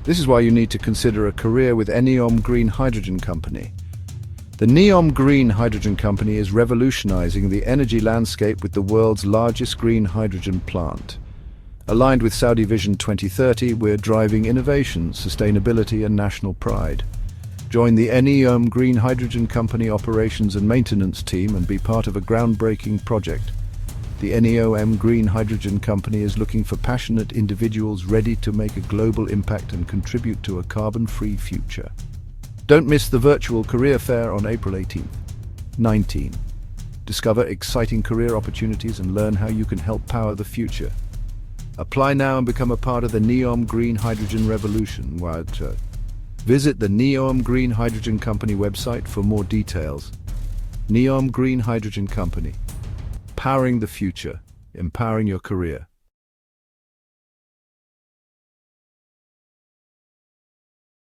This is why you need to consider a career with NEOM Green Hydrogen Company. The NEOM Green Hydrogen Company is revolutionizing the energy landscape with the world's largest green hydrogen plant. Aligned with Saudi Vision 2030, we're driving innovation, sustainability, and national pride. Join the NEOM Green Hydrogen Company operations and maintenance team and be part of a groundbreaking project. The NEOM Green Hydrogen Company is looking for passionate individuals ready to make a global impact and contribute to a carbon-free future. Don't miss the virtual career fair on April 18th. 19. Discover exciting career opportunities and learn how you can help power the future. Apply now and become a part of the NEOM Green Hydrogen Revolution. Visit the NEOM Green Hydrogen Company website for more details. NEOM Green Hydrogen Company. Powering the future, empowering your career.